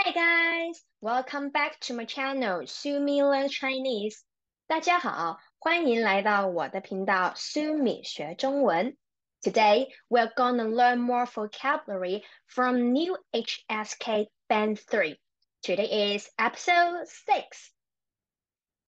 Hi guys, welcome back to my channel, Sumie Learns Chinese. 大家好，欢迎来到我的频道 Sumie 学中文。Today we're gonna learn more vocabulary from new HSK Band 3. Today is episode 6.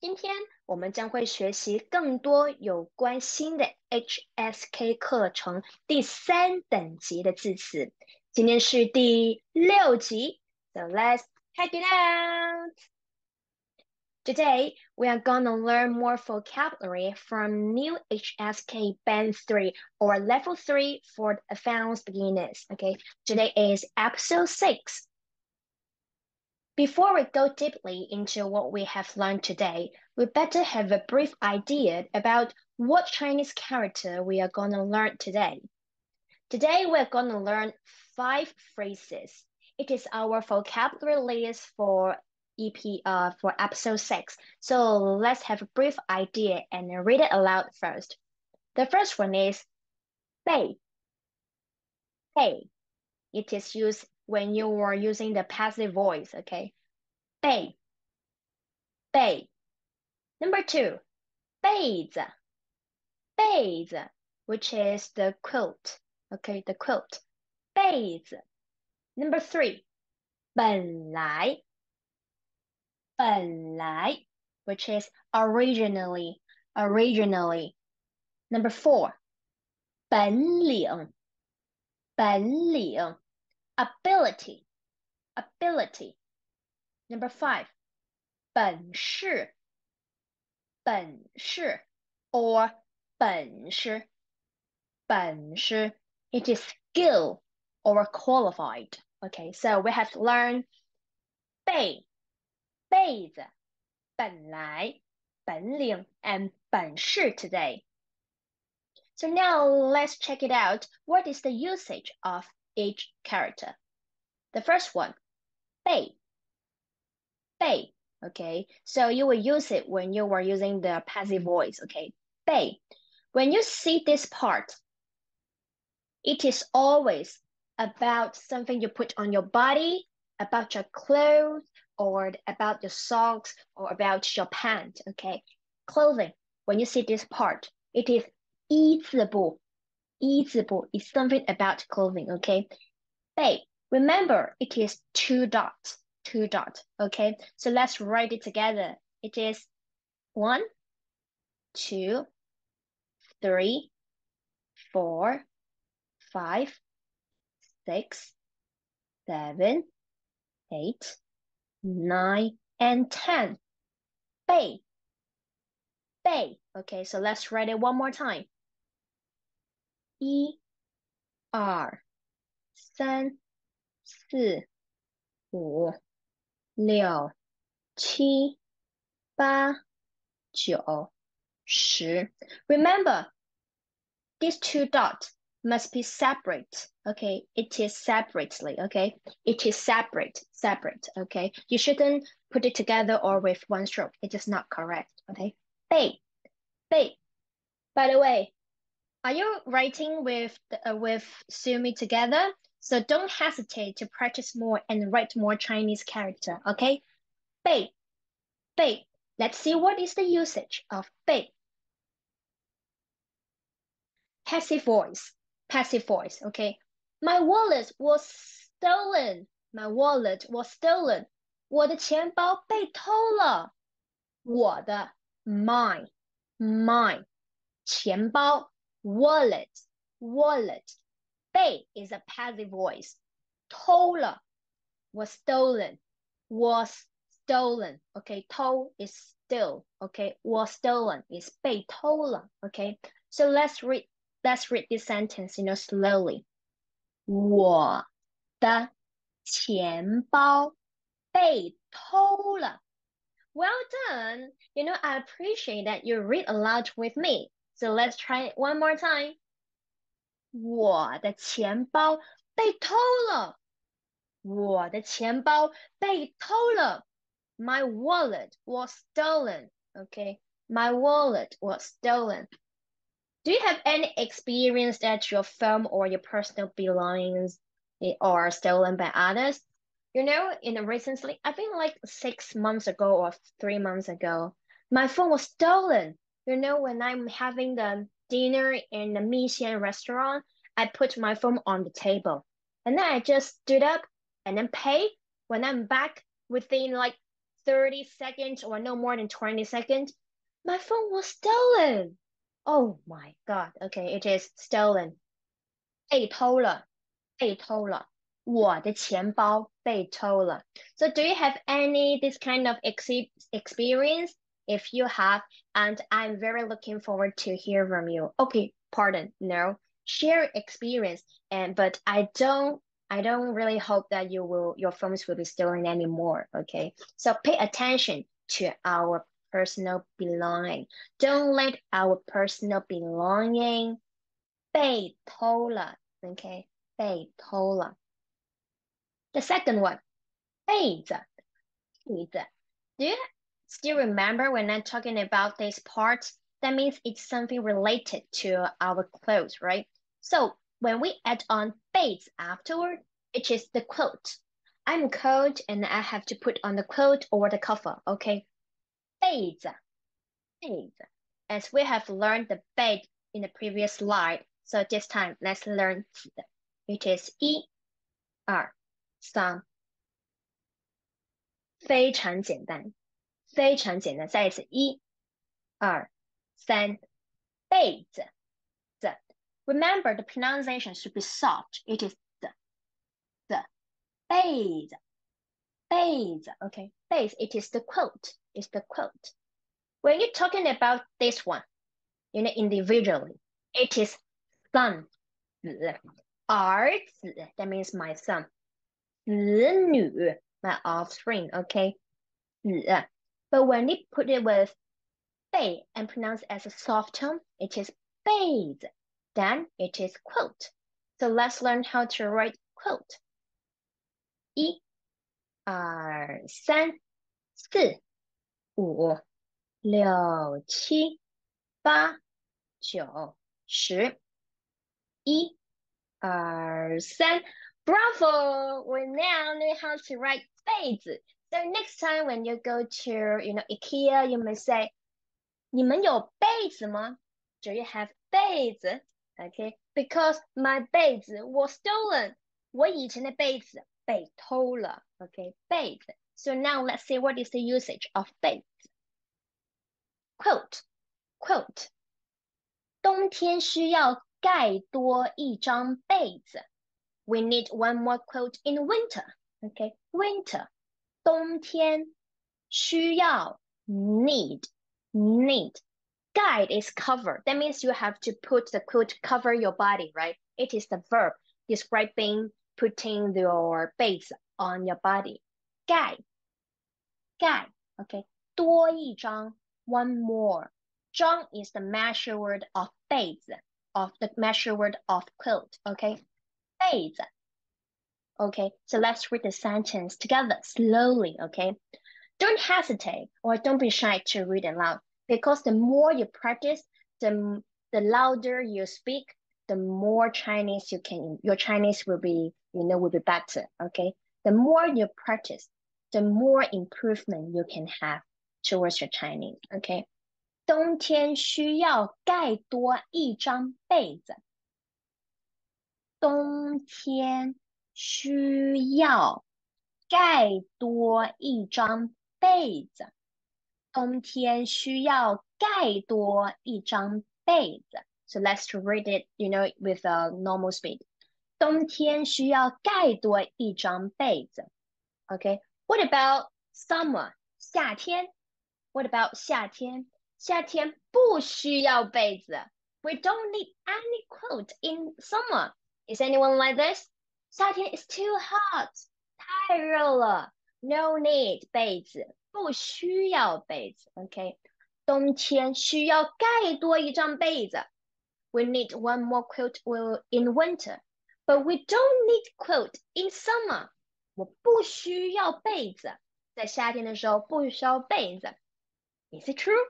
今天我们将会学习更多有关新的 HSK 课程第3等级的字词。今天是第6集。So let's check it out. Today, we are gonna learn more vocabulary from new HSK Band 3 or Level 3 for advanced beginners. Okay, today is episode 6. Before we go deeply into what we have learned today, we better have a brief idea about what Chinese character we are gonna learn today. Today, we're gonna learn 5 phrases. It is our vocabulary list for episode 6. So let's have a brief idea and read it aloud first. The first one is 背. It is used when you are using the passive voice, okay? 背. Number 2, 被子, which is the quilt, okay? The quilt. 被子. Number 3, 本来, which is originally. Number 4, 本领, ability. Number 5, 本事 or 本事. It is skill or qualified. Okay, so we have to learn 被子, 本来, 本领, and 本事 today. So now let's check it out. What is the usage of each character? The first one, 被. Okay, so you will use it when you are using the passive voice. Okay, 被. When you see this part, it is always about something you put on your body, about your clothes, or about your socks, or about your pants, okay? Clothing, when you see this part, it is 一字部. 一字部 is something about clothing, okay? 背, remember, it is 2 dots, okay? So let's write it together. It is 1, 2, 3, 4, 5, 6, 7, 8, 9, and 10. 背. Okay, so let's write it one more time. 1, 2, 3, 4, 5, 6, 7, 8, 9, 10. Remember, these 2 dots must be separate, okay? It is separately, okay? It is separate, okay? You shouldn't put it together or with one stroke. It is not correct, okay? 背. By the way, are you writing with Sumi together? So don't hesitate to practice more and write more Chinese character, okay? 背. Let's see what is the usage of 背. Passive voice, okay? My wallet was stolen. 我的钱包被偷了。我的 mine. 钱包 wallet. 被 is a passive voice. 偷了 was stolen. Okay, 偷 is steal. Okay, was stolen is 被偷了. Okay, so let's read this sentence, slowly. 我的钱包被偷了. Well done. I appreciate that you read aloud with me. So let's try it one more time. 我的钱包被偷了. 我的钱包被偷了. My wallet was stolen. Okay, my wallet was stolen. Do you have any experience that your phone or your personal belongings are stolen by others? You know, recently, I think like 6 months ago or 3 months ago, my phone was stolen. You know, when I'm having the dinner in the Xian restaurant, I put my phone on the table. And then I just stood up and then pay. When I'm back within like 30 seconds or no more than 20 seconds, my phone was stolen. Oh my God. Okay, it is stolen. 被偷了，被偷了，我的钱包被偷了。So do you have any this kind of experience? If you have, and I'm very looking forward to hear from you. Okay, pardon, no, share experience, and but I don't really hope that your phones will be stolen anymore. Okay, so pay attention to our personal belonging. Don't let our personal belonging 被偷了 okay, 被偷了 The second one, 被子, 被子. Do you still remember when I'm talking about these parts? That means it's something related to our clothes, right? So when we add on 被子 afterward, it is the coat. I'm cold and I have to put on the coat or the cover, okay? 被子, 被子. As we have learned the bed in the previous slide, so this time let's learn 子. It is 一二三，非常简单，非常简单。再一次，一二三，被子子。Remember the pronunciation should be soft. It is 的被子被子。Okay, 被子 it is the quote. It's the quote. When you're talking about this one, you know, individually, it is son 子儿子 that means my son 子女 my offspring. Okay, 子 but when you put it with 被 and pronounce as a soft tone, it is 被子 then it is quote. So let's learn how to write quote. 一二三四五六七八九十。一二三 Bravo! We now know how to write 被子. So next time when you go to, IKEA, you may say, 你们有被子吗? Do you have 被子? Okay, because my 被子 was stolen. 我以前的被子被偷了. Okay, 被子. So now let's see what is the usage of 被子. Quote, quote. 冬天需要盖多一张被子. We need one more quote in winter. Okay, winter. 冬天需要 need. Guide is cover. That means you have to put the quote cover your body, right? It is the verb describing putting your base on your body. 盖 okay. 多一张 one more. 张 is the measure word of 被子 of the measure word of quote, okay? 被子 Okay, so let's read the sentence together slowly, okay? Don't hesitate or don't be shy to read aloud because the more you practice, the louder you speak, the more Chinese your Chinese will be, will be better, okay? The more you practice, the more improvement you can have towards your Chinese, okay? 冬天需要盖多一张被子。冬天需要盖多一张被子。冬天需要盖多一张被子。So let's read it, with a normal speed. 冬天需要盖多一张被子。Okay, what about summer? 夏天 What about 夏天？夏天不需要被子。We don't need any coat in summer. Is anyone like this? 夏天 is too hot. 太热了。No need 被子，不需要被子。Okay. 冬天需要盖多一张被子。We need one more coat in winter. But we don't need coat in summer. 我不需要被子。在夏天的时候不需要被子。Is it true?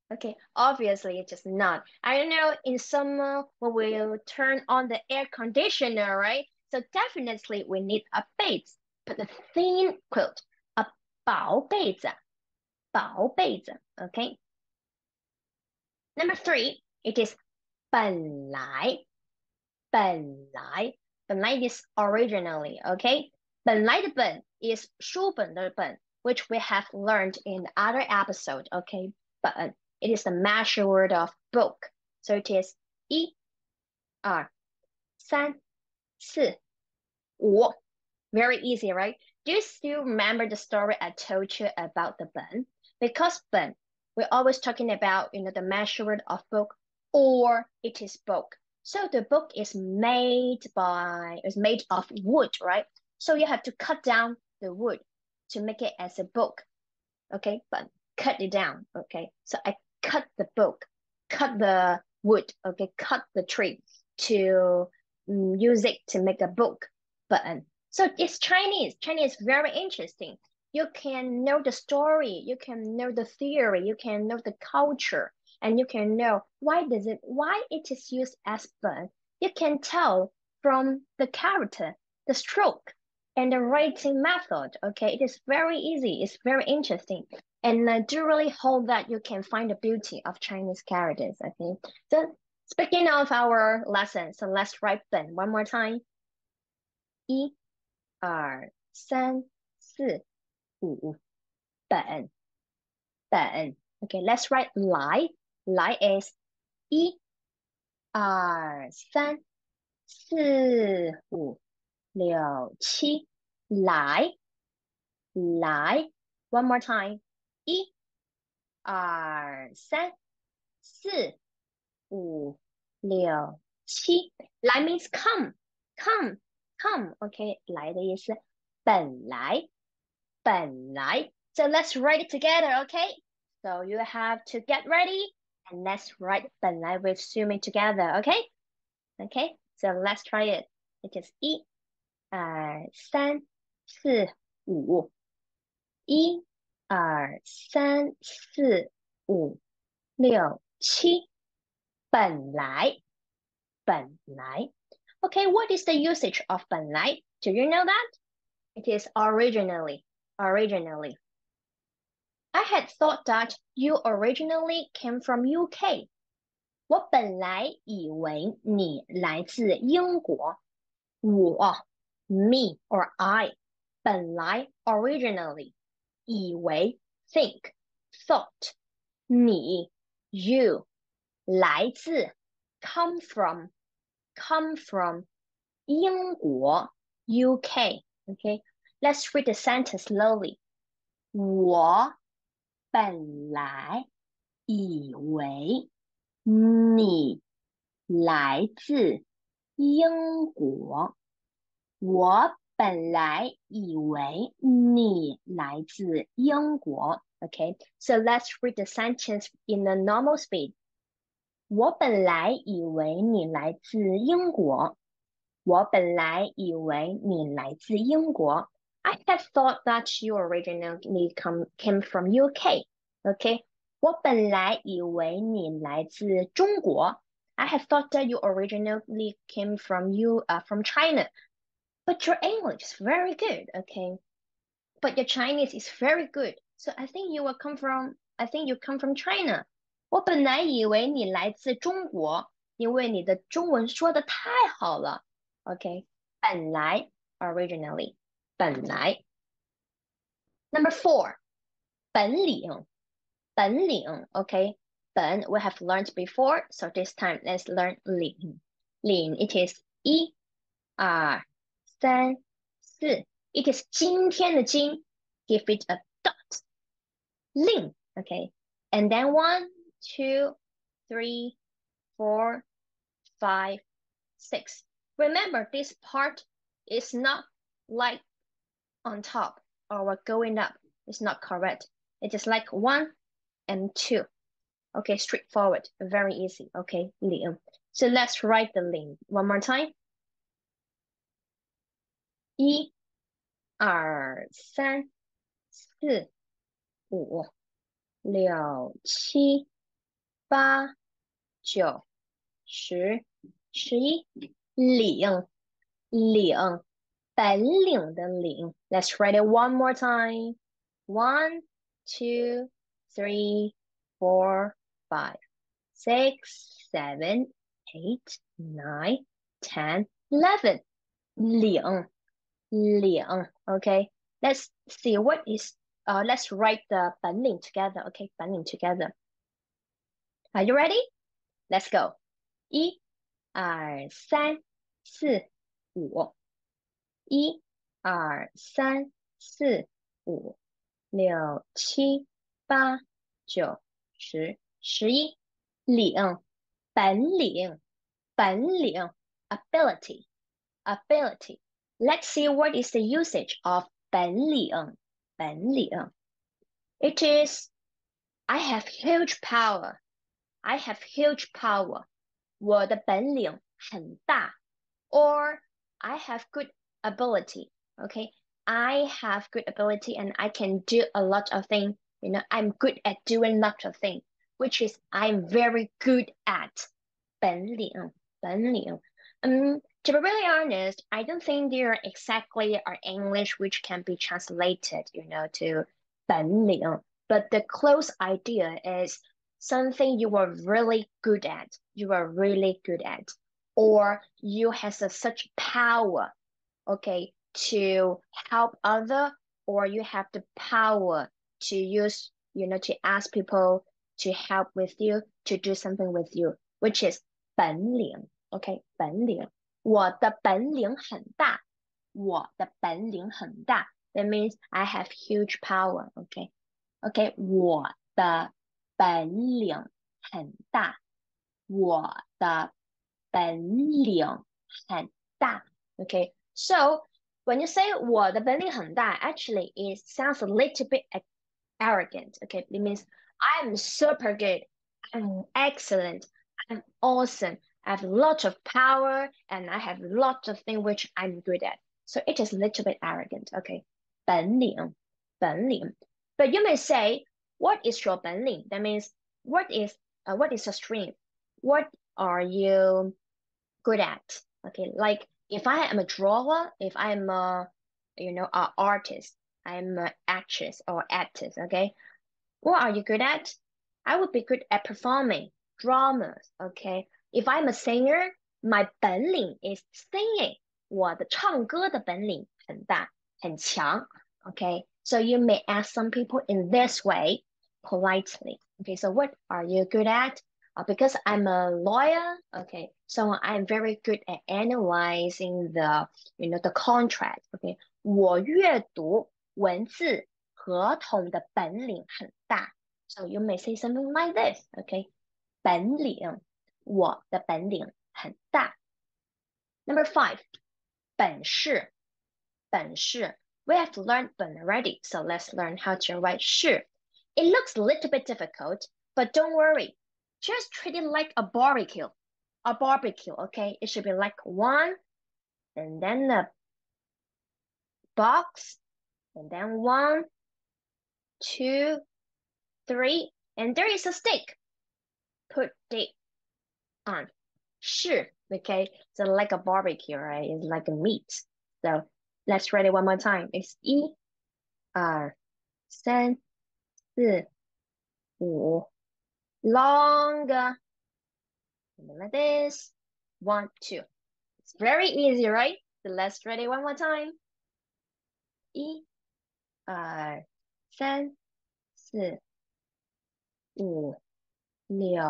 Okay, obviously it is not. I don't know, in summer we will turn on the air conditioner, right? So definitely we need a base. put a thin quilt, a 薄被子，薄被子 okay? Number 3, it is 本来，本来is originally, okay? 本来的本 is 书本的本 which we have learned in other episode, okay? But it is the measure word of book. So it is 1, 2, 3, 4, 5. Very easy, right? Do you still remember the story I told you about the 本? Because 本, we're always talking about, the measure word of book, or it is book. So the book is made of wood, right? So you have to cut down the wood to make it as a book. Okay, but cut it down. Okay, so I cut the book, cut the wood. Okay, cut the tree to use it to make a book. But so it's Chinese. Chinese is very interesting. You can know the story, you can know the theory, you can know the culture, and you can know why it is used as 本. You can tell from the character, the stroke, and the writing method. Okay, it is very easy. It's very interesting, and I do really hope that you can find the beauty of Chinese characters. Okay, so speaking of our lesson, so let's write 本 one more time. 1, 2, 3, 4, 5. 本 本 Okay, let's write 来 来 is 1, 2, 3, 4, 5, 6, 7. 来 来 One more time. 1, 2, 3, 4, 5, 6, 7. 来 means come, come, come. Okay, 来的意思，本来，本来。So let's write it together, okay? So you have to get ready and let's write 本来 with Sumie together, okay? Okay, so let's try it. It is 1, 2, 3, 4, 5. 1, 2, 3, 4, 5, 6, 7. 本来，本来。Okay, what is the usage of 本来? Do you know that? It is originally, originally. I had thought that you originally came from UK. 我本来以为你来自英国。我 me or I 本来 originally 以为 think thought 你 you 来自 come from 英国 UK. Okay, let's read the sentence slowly. 我本来以为你来自英国。我本来以为你来自英国。Okay, so let's read the sentence in the normal speed. 我本来以为你来自英国。我本来以为你来自英国。I had thought that you originally came from UK. Okay, 我本来以为你来自中国。I had thought that you originally came from from China. But your English is very good, okay? But your Chinese is very good. So I think you come from China. 我本来以为你来自中国，因为你的中文说的太好了。Okay, 本来 originally 本来。Number 4, 本领 本领 okay, 本 we have learned before, so this time let's learn 领 领 it is 1, 2, 3, 4. It is 今天的今 give it a dot 领 okay, and then 1, 2, 3, 4, 5, 6. Remember, this part is not like on top or going up. It's not correct. It is like 1 and 2. Okay, straightforward, very easy. Okay, 领. So let's write the 领 one more time. 1, 2, 3, 4, 5, 6, 7, 8, 9, 10, 11. 领领本领的领。Let's write it one more time. 1, 2, 3, 4, 5, 6, 7, 8, 9, 10, 11. 领 Okay, let's see what is let's write the 本领 together. Okay, 本领 together. Are you ready? Let's go. 1, 2, 3, 4, 5. 1, 2, 3, 4, 5, 6, 7, 8, 9, 10, 11. 领本领 ability. Let's see what is the usage of 本领 It is I have huge power. 我的本领很大 or I have good ability. Okay, I have good ability and I can do a lot of things. I'm good at doing lots of things, which is I'm very good at 本领 To be really honest, I don't think there exactly are English which can be translated, to 本领. But the close idea is something you are really good at. Or you have such power, okay, to help other, or you have the power to use, to ask people to help with you, to do something with you, which is 本领 okay, 本领我的本领很大 That means I have huge power. Okay, 我的本领很大Okay, so when you say 我的本领很大 actually it sounds a little bit arrogant. Okay, it means I'm super good, I'm excellent, I'm awesome, I have lots of power, and I have lots of things which I'm good at. So it is a little bit arrogant. Okay, 本领 But you may say, what is your 本领? That means what is your strength? What are you good at? Okay, like if I am a drawer, if I'm a an artist, I'm an actress or actress. Okay, what are you good at? I would be good at performing dramas. Okay, if I'm a singer, my 本领 is singing. 我的唱歌的本领很大很强 Okay, so you may ask some people in this way politely. Okay, so what are you good at? Because I'm a lawyer, okay, so I'm very good at analyzing the contract. Okay, 我阅读文字合同的本领很大。So you may say something like this. Okay, 本领我的本领很大。Number 5, 本事 We have to learn 本 already, so let's learn how to write 是 It looks a little bit difficult, but don't worry. Just treat it like a barbecue. Okay? It should be like 1, and then a box, and then 1, 2, 3, and there is a stick. Put it on. 是 Okay? So like a barbecue, right? It's like a meat. So let's write it one more time. It's 1, 2, 3, 4, 5. Longer. Something like this. 1, 2. It's very easy, right? So let's write it one more time. 1, 2, 3, 4, 5, 6,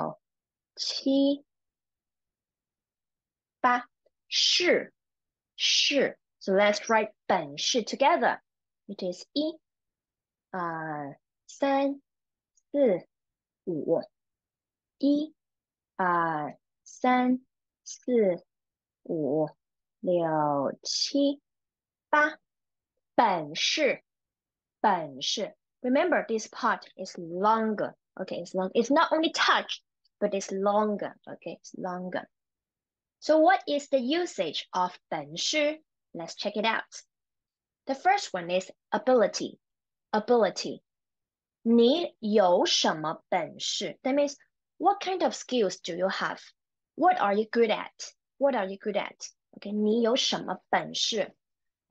7, 8. 是 So let's write 本事 together. It is 1, 2, 3, 4, 5. 1, 2, 3, 4, 5, 6, 7, 8. 本事 Remember, this part is longer. Okay, it's long. It's not only touched, but it's longer. Okay, it's longer. So what is the usage of 本事? Let's check it out. The first one is ability. 你有什么本事? That means what kind of skills do you have? What are you good at? Okay, 你有什么本事?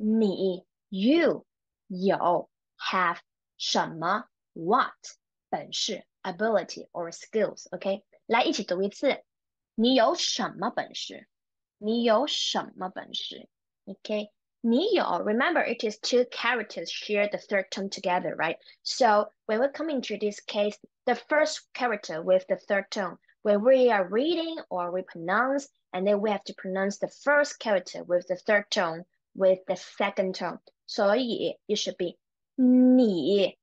你 you 有 have 什么 what 本事 ability or skills OK 来一起读一次你有什么本事你有什么本事 OK 你有 remember it is two characters share the third tone together right so when we come into this case the first character with the third tone when we are reading or we pronounce and then we have to pronounce the first character with the third tone with the second tone. 所以 it should be 你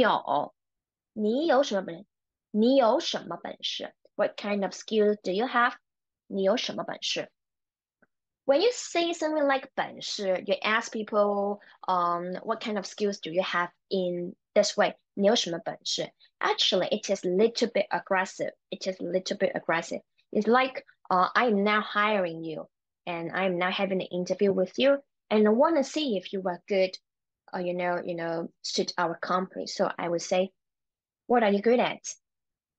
有什么本事？你有什么本事 ？What kind of skills do you have? 你有什么本事 When you say something like 本事 you ask people, what kind of skills do you have in this way? 你有什么本事 Actually, it is a little bit aggressive. It is a little bit aggressive. It's like, I am now hiring you, and I am now having an interview with you, and I want to see if you are good, suit our company. So I would say, what are you good at?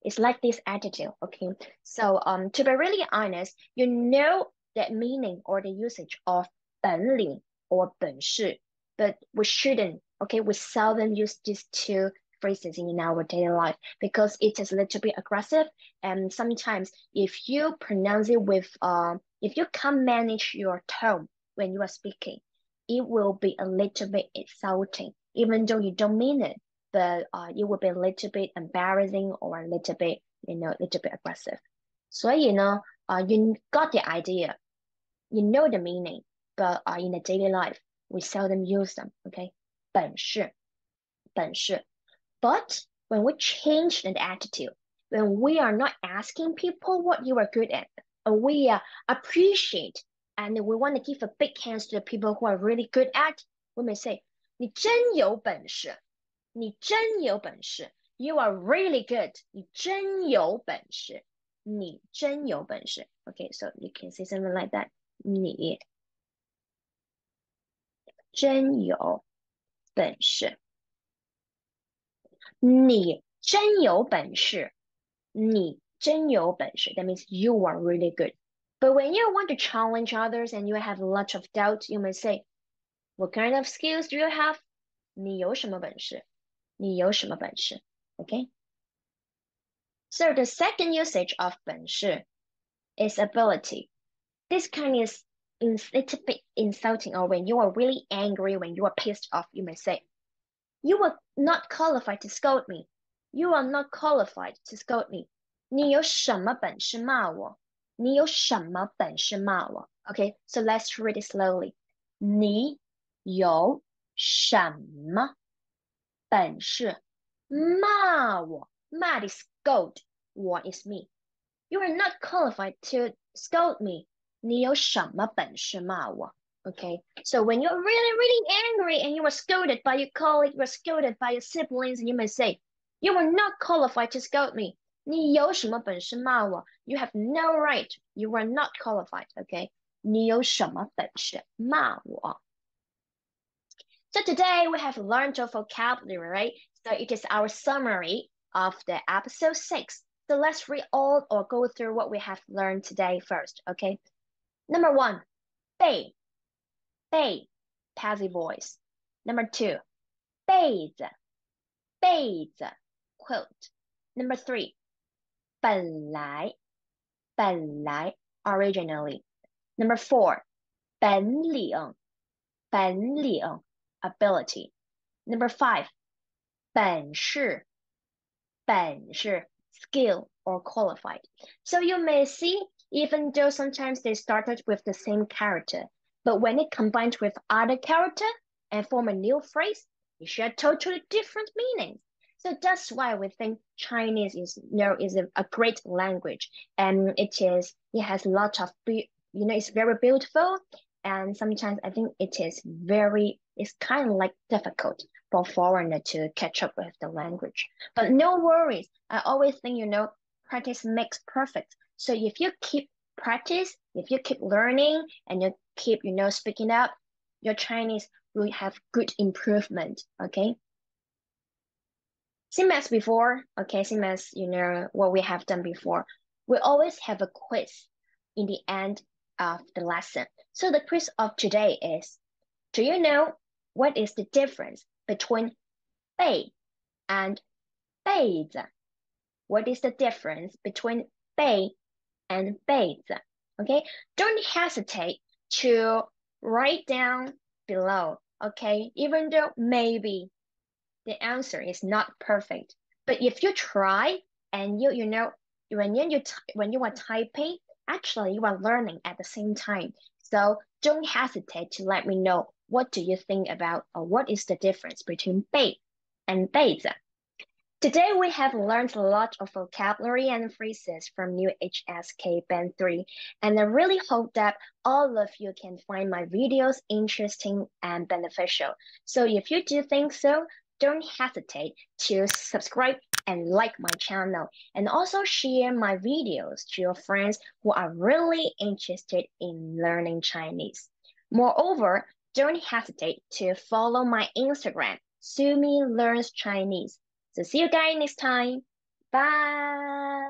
It's like this attitude, okay? So, to be really honest, you know the meaning or the usage of 本领 or 本事, but we shouldn't, okay? We seldom use these two phrases in our daily life because it is a little bit aggressive. And sometimes if you pronounce it with, if you can't manage your tone when you are speaking, it will be a little bit insulting, even though you don't mean it. But it will be a little bit embarrassing or a little bit, little bit aggressive. 所以呢, you got the idea, you know the meaning, but in the daily life, we seldom use them, okay? 本事. But when we change the attitude, when we are not asking people what you are good at, we appreciate and we want to give a big hands to the people who are really good at, we may say, 你真有本事。你真有本事 You are really good. 你真有本事你真有本事 Okay, so you can say something like that. 你真有本事你真有本事你真有本事 That means you are really good. But when you want to challenge others and you have a lot of doubt, you may say, what kind of skills do you have? 你有什么本事你有什么本事 Okay? So the second usage of 本事 is ability. This kind is a little bit insulting, or when you are really angry, when you are pissed off, you may say, you are not qualified to scold me. You are not qualified to scold me. 你有什么本事骂我你有什么本事骂我 Okay, so let's read it slowly. 你有什么本事骂我骂 is scold. What is me? You are not qualified to scold me. 你有什么本事骂我 Okay, so when you're really, really angry and you are scolded by your colleague, you are scolded by your siblings, and you may say, you are not qualified to scold me. 你有什么本事骂我 You have no right. You are not qualified, okay? 你有什么本事骂我 So today we have learned your vocabulary, right? So it is our summary of the episode 6. So let's read all or go through what we have learned today first, okay? Number 1, 背 passive voice. Number 2, 被子 quote. Number 3, 本来 originally. Number 4, 本领 ability. Number 5, 本事 skill or qualified. So you may see, even though sometimes they started with the same character, but when it combines with other character and form a new phrase, it share totally different meanings. So that's why we think Chinese is a great language, and it has a lot of it's very beautiful, and sometimes I think it's kind of like difficult for foreigner to catch up with the language. But no worries. I always think, practice makes perfect. So if you keep practice, if you keep learning and you keep, speaking up, your Chinese will have good improvement, okay? Same as before, okay, same as, what we have done before. We always have a quiz in the end of the lesson. So the quiz of today is, do you know what is the difference between 被 and 被子? What is the difference between 被 and 被子? Okay, don't hesitate to write down below, okay? Even though maybe the answer is not perfect, but if you try and you know when you are typing, actually you are learning at the same time. So don't hesitate to let me know what do you think about or what is the difference between 被 and 被子. Today we have learned a lot of vocabulary and phrases from new HSK Band 3, and I really hope that all of you can find my videos interesting and beneficial. So if you do think so, don't hesitate to subscribe and like my channel, and also share my videos to your friends who are really interested in learning Chinese. Moreover, don't hesitate to follow my Instagram, Sumie Learns Chinese. So see you guys next time. Bye.